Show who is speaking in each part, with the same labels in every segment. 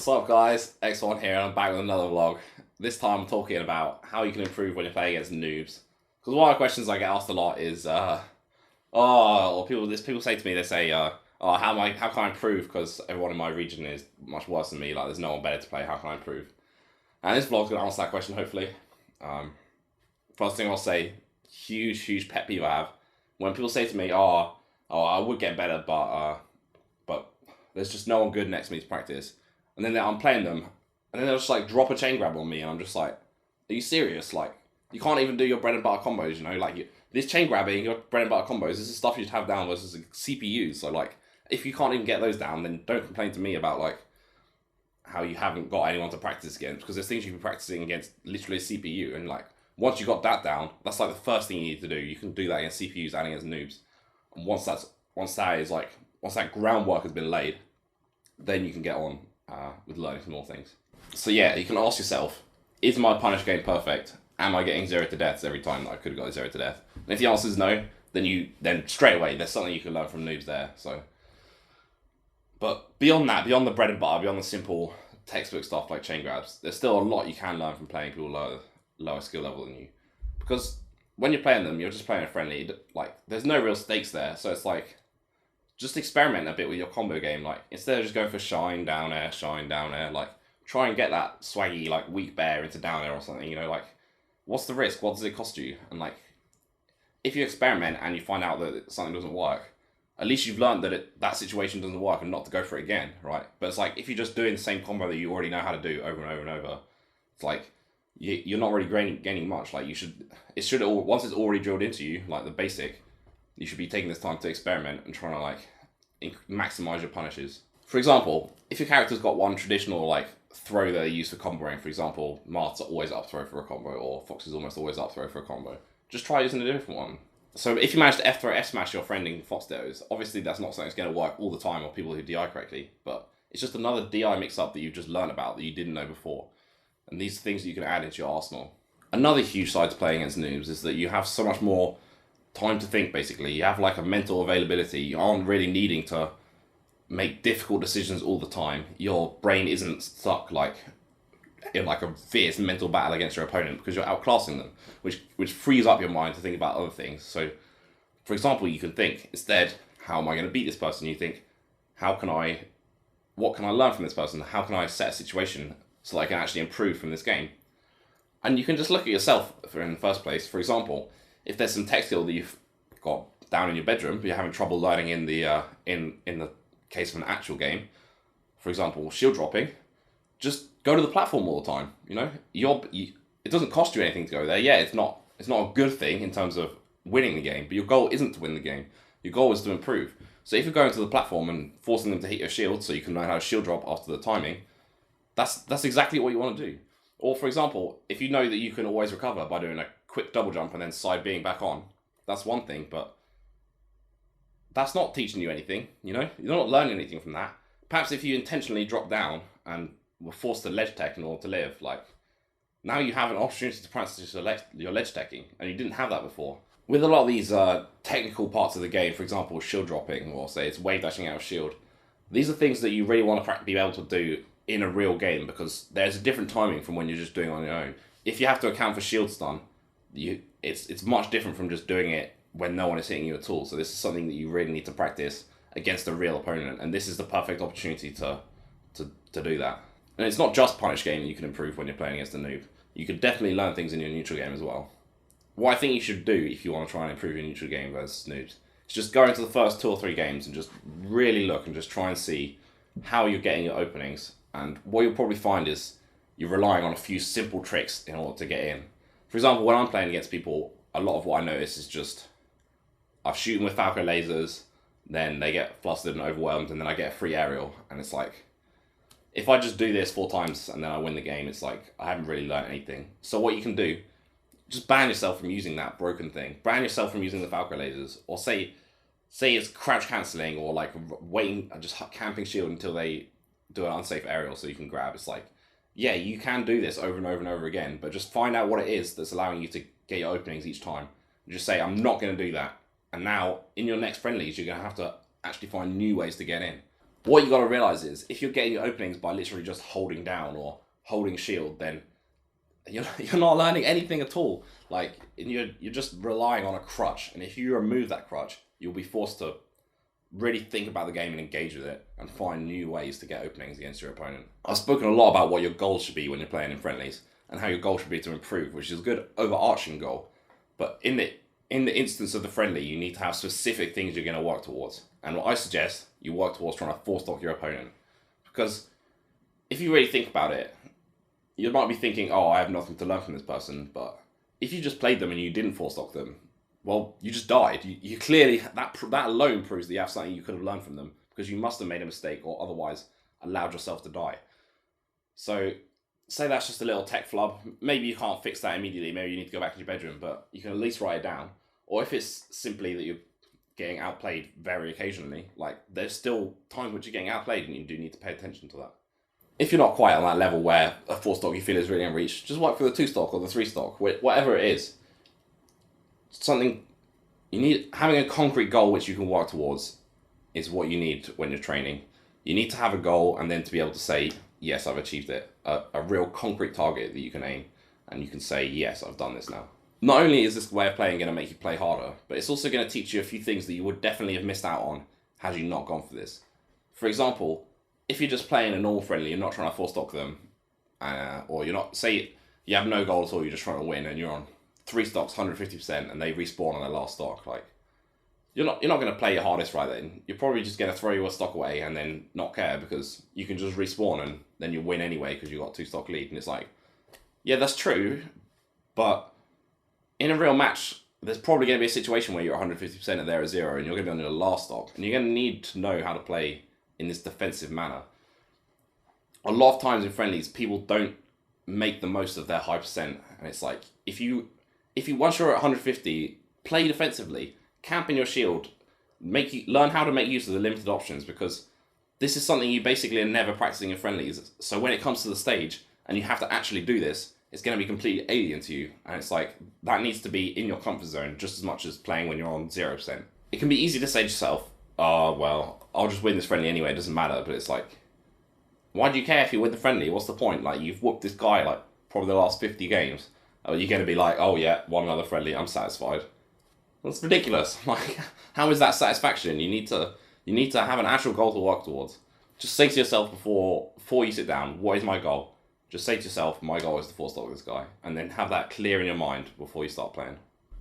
Speaker 1: What's up guys, X1 here and I'm back with another vlog. This time I'm talking about how you can improve when you're playing against noobs. Because one of the questions I get asked a lot is, or people say to me, they say, how can I improve because everyone in my region is much worse than me, like there's no one better to play, how can I improve? And this vlog's going to answer that question hopefully. First thing I'll say, huge pet peeve I have, when people say to me, I would get better but there's just no one good next to me to practice. And then I'm playing them, and then they'll just like drop a chain grab on me, and I'm just like, are you serious? Like, you can't even do your bread and butter combos, you know? Like, this chain grabbing, your bread and butter combos, this is stuff you'd have down versus CPUs. So like, if you can't even get those down, then don't complain to me about like, how you haven't got anyone to practice against, because there's things you can be practicing against literally a CPU, and like, once you got that down, that's like the first thing you need to do. You can do that against CPUs and against noobs. And once that groundwork has been laid, then you can get on with learning some more things. So yeah, you can ask yourself, is my punish game perfect? Am I getting 0 to deaths every time that I could have got 0 to death? And if the answer is no, then straight away there's something you can learn from noobs there. So, but beyond that, beyond the bread and butter, beyond the simple textbook stuff like chain grabs, there's still a lot you can learn from playing people lower skill level than you. Because when you're playing them, you're just playing a friendly. Like, there's no real stakes there, so it's like, just experiment a bit with your combo game. Like, instead of just going for shine, down air, like, try and get that swaggy, like, weak bear into down air or something, you know, like, what's the risk? What does it cost you? And, like, if you experiment and you find out that something doesn't work, at least you've learned that that situation doesn't work and not to go for it again, right? But it's like, if you're just doing the same combo that you already know how to do over and over and over, it's like, you're not really gaining much. Like, once it's already drilled into you, like, the basic, you should be taking this time to experiment and trying to like maximize your punishes. For example, if your character's got one traditional like throw that they use for comboing, for example, Marth's always up throw for a combo, or Fox is almost always up throw for a combo, just try using a different one. So if you manage to F-throw, F-smash your friend in Fox Dittos, obviously that's not something that's going to work all the time or people who DI correctly, but it's just another DI mix-up that you've just learned about that you didn't know before. And these are things that you can add into your arsenal. Another huge side to playing against noobs is that you have so much more time to think, basically. You have like a mental availability. You aren't really needing to make difficult decisions all the time. Your brain isn't stuck like in like a fierce mental battle against your opponent because you're outclassing them, which frees up your mind to think about other things. So, for example, you can think instead, how am I going to beat this person? You think, what can I learn from this person? How can I set a situation so that I can actually improve from this game? And you can just look at yourself in the first place. For example, if there's some tech skill that you've got down in your bedroom, but you're having trouble learning in the case of an actual game, for example, shield dropping, just go to the platform all the time. You know, it doesn't cost you anything to go there. Yeah, it's not a good thing in terms of winning the game, but your goal isn't to win the game. Your goal is to improve. So if you're going to the platform and forcing them to hit your shield so you can learn how to shield drop after the timing, that's exactly what you want to do. Or for example, if you know that you can always recover by doing a quick double jump and then side being back on, that's one thing, but that's not teaching you anything, you know? You're not learning anything from that. Perhaps if you intentionally drop down and were forced to ledge tech in order to live, like, now you have an opportunity to practice your ledge teching, and you didn't have that before. With a lot of these technical parts of the game, for example, shield dropping, or say it's wave dashing out of shield, these are things that you really want to be able to do in a real game, because there's a different timing from when you're just doing it on your own. If you have to account for shield stun, it's much different from just doing it when no one is hitting you at all. So this is something that you really need to practice against a real opponent, and this is the perfect opportunity to do that. And it's not just punish game that you can improve when you're playing against a noob. You could definitely learn things in your neutral game as well. What I think you should do if you want to try and improve your neutral game versus noobs is just go into the first 2 or 3 games and just really look and just try and see how you're getting your openings. And what you'll probably find is you're relying on a few simple tricks in order to get in. For example, when I'm playing against people, a lot of what I notice is just I shoot them with Falco lasers, then they get flustered and overwhelmed, and then I get a free aerial. And it's like, if I just do this 4 times and then I win the game, it's like I haven't really learned anything. So what you can do, just ban yourself from using that broken thing. Ban yourself from using the Falco lasers. Or say it's crouch cancelling, or like waiting, just camping shield until they do an unsafe aerial so you can grab. It's like, yeah, you can do this over and over and over again, but just find out what it is that's allowing you to get your openings each time. And just say, I'm not going to do that. And now, in your next friendlies, you're going to have to actually find new ways to get in. What you got to realize is, if you're getting your openings by literally just holding down or holding shield, then you're not learning anything at all. Like, you're just relying on a crutch, and if you remove that crutch, you'll be forced to really think about the game and engage with it and find new ways to get openings against your opponent. I've spoken a lot about what your goals should be when you're playing in friendlies and how your goal should be to improve, which is a good overarching goal. But in the instance of the friendly, you need to have specific things you're going to work towards. And what I suggest, you work towards trying to four-stock your opponent. Because if you really think about it, you might be thinking, oh, I have nothing to learn from this person. But if you just played them and you didn't four-stock them, well, you just died. You clearly, that alone proves that you have something you could have learned from them, because you must have made a mistake or otherwise allowed yourself to die. So, say that's just a little tech flub. Maybe you can't fix that immediately. Maybe you need to go back to your bedroom, but you can at least write it down. Or if it's simply that you're getting outplayed very occasionally, like, there's still times which you're getting outplayed and you do need to pay attention to that. If you're not quite on that level where a 4-stock you feel is really unreached, just work for the 2-stock or the 3-stock, whatever it is. Something you need, having a concrete goal which you can work towards is what you need when you're training. You need to have a goal, and then to be able to say, yes, I've achieved it. A real concrete target that you can aim, and you can say, yes, I've done this now. Not only is this way of playing going to make you play harder, but it's also going to teach you a few things that you would definitely have missed out on had you not gone for this. For example, if you're just playing a normal friendly, you're not trying to 4-stock them, or you're not, say you have no goal at all, you're just trying to win, and you're on 3 stocks, 150%, and they respawn on their last stock. Like, you're not going to play your hardest right then. You're probably just going to throw your stock away and then not care, because you can just respawn and then you win anyway because you got 2-stock lead. And it's like, yeah, that's true, but in a real match, there's probably going to be a situation where you're 150% and they're at 0, and you're going to be on your last stock, and you're going to need to know how to play in this defensive manner. A lot of times in friendlies, people don't make the most of their high percent, and it's like, if you once you're at 150, play defensively, camp in your shield, learn how to make use of the limited options, because this is something you basically are never practicing in friendlies. So when it comes to the stage and you have to actually do this, it's going to be completely alien to you, and it's like, that needs to be in your comfort zone just as much as playing when you're on 0%. It can be easy to say to yourself, oh, well, I'll just win this friendly anyway, it doesn't matter, but it's like, why do you care if you win the friendly? What's the point? Like, you've whooped this guy like probably the last 50 games. You're going to be like, oh yeah, won another friendly, I'm satisfied. That's ridiculous. Like, how is that satisfaction? You need to have an actual goal to work towards. Just say to yourself before you sit down, what is my goal? Just say to yourself, my goal is to 4-stock this guy, and then have that clear in your mind before you start playing.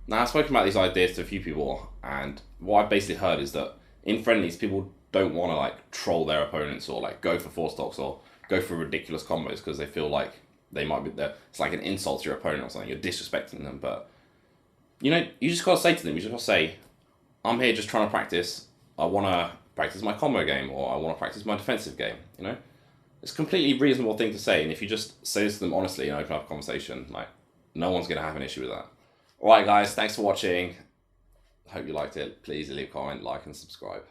Speaker 1: Now, I've spoken about these ideas to a few people, and what I've basically heard is that in friendlies, people don't want to like troll their opponents or like go for 4-stocks or go for ridiculous combos because they feel like they might be there. It's like an insult to your opponent or something. You're disrespecting them, but you know, you just gotta say to them, you just gotta say, I'm here just trying to practice. I want to practice my combo game, or I want to practice my defensive game. You know, it's a completely reasonable thing to say, and if you just say this to them honestly and open up a conversation, like, no one's gonna have an issue with that. All right, guys, thanks for watching. Hope you liked it. Please leave a comment, like, and subscribe.